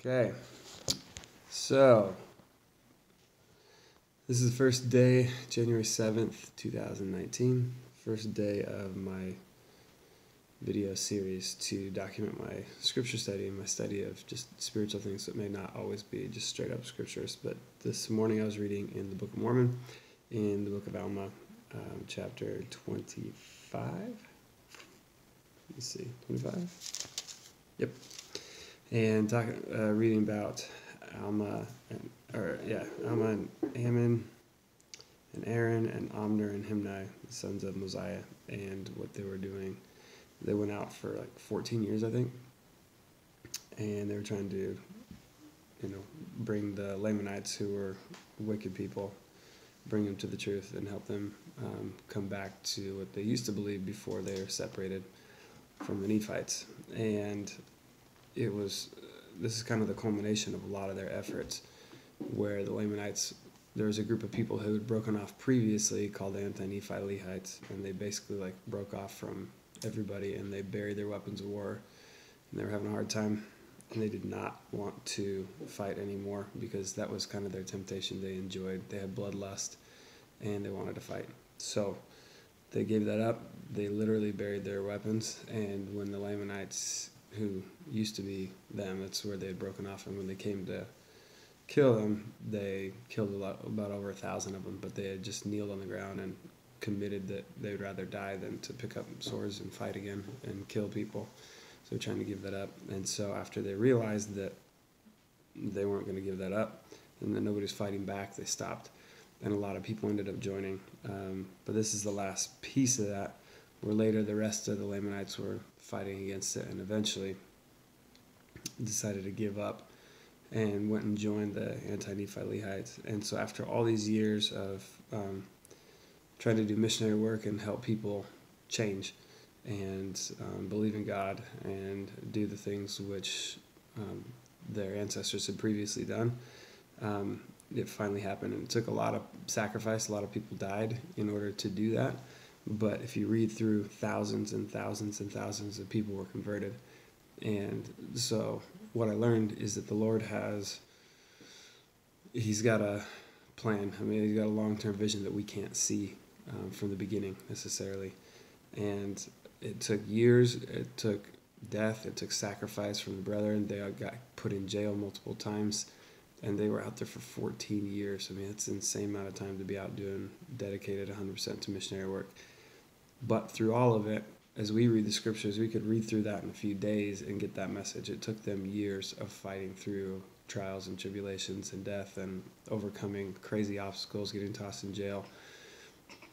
Okay, so this is the first day, January 7th, 2019, first day of my video series to document my scripture study and my study of just spiritual things that may not always be just straight up scriptures. But this morning I was reading in the Book of Mormon, in the Book of Alma, chapter 25. Let's see, 25? Yep. And reading about Alma and Ammon and Aaron and Omner and Himni, the sons of Mosiah, and what they were doing. They went out for like 14 years, I think, and they were trying to, bring the Lamanites, who were wicked people, bring them to the truth and help them come back to what they used to believe before they were separated from the Nephites. And this is kind of the culmination of a lot of their efforts, where the Lamanites, there was a group of people who had broken off previously called the Anti-Nephi Lehites, and they basically broke off from everybody, and they buried their weapons of war, and they were having a hard time, and they did not want to fight anymore because that was kind of their temptation. They enjoyed, they had bloodlust, and they wanted to fight. So they gave that up. They literally buried their weapons, and when the Lamanites, who used to be them, that's where they had broken off, and when they came to kill them, they killed about over 1,000 of them, but they had just kneeled on the ground and committed that they would rather die than to pick up swords and fight again and kill people. So they're trying to give that up. And so after they realized that they weren't going to give that up and that nobody was fighting back, they stopped. And a lot of people ended up joining. But this is the last piece of that, where later the rest of the Lamanites were fighting against it and eventually decided to give up and went and joined the Anti-Nephi Lehites. And so after all these years of trying to do missionary work and help people change and believe in God and do the things which their ancestors had previously done, it finally happened. And it took a lot of sacrifice. A lot of people died in order to do that. But if you read through, thousands and thousands and thousands of people were converted. And so what I learned is that the Lord He's got a plan. I mean, He's got a long-term vision that we can't see from the beginning necessarily. And it took years, it took death, it took sacrifice from the brethren. They got put in jail multiple times, and they were out there for 14 years. I mean, it's an insane amount of time to be out doing, dedicated 100% to missionary work. But through all of it, as we read the scriptures, we could read through that in a few days and get that message. It took them years of fighting through trials and tribulations and death and overcoming crazy obstacles, getting tossed in jail.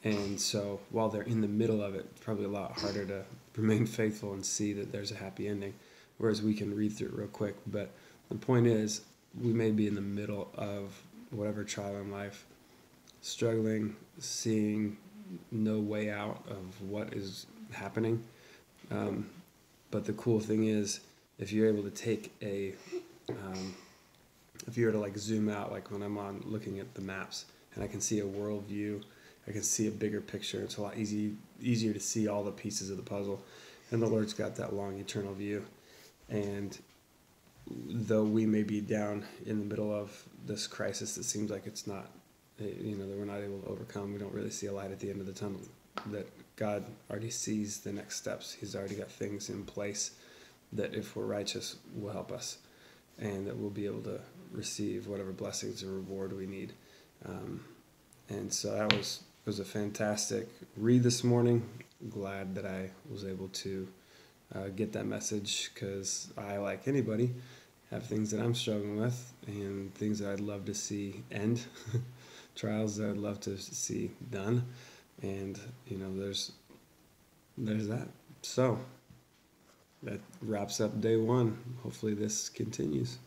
And so while they're in the middle of it, it's probably a lot harder to remain faithful and see that there's a happy ending, whereas we can read through it real quick. But the point is, we may be in the middle of whatever trial in life, struggling, seeing no way out of what is happening. But the cool thing is, if you're able to take if you were to zoom out, like when I'm looking at the maps and I can see a world view, I can see a bigger picture. It's a lot easier to see all the pieces of the puzzle. And the Lord's got that long eternal view. And though we may be down in the middle of this crisis that seems like it's not, that we're not able to overcome, we don't really see a light at the end of the tunnel, that God already sees the next steps. He's already got things in place that, if we're righteous, will help us, and that we'll be able to receive whatever blessings or reward we need. And so that was a fantastic read this morning. Glad that I was able to get that message, because I, like anybody, have things that I'm struggling with and things that I'd love to see end, trials that I'd love to see done. And, there's that. So that wraps up day one. Hopefully this continues.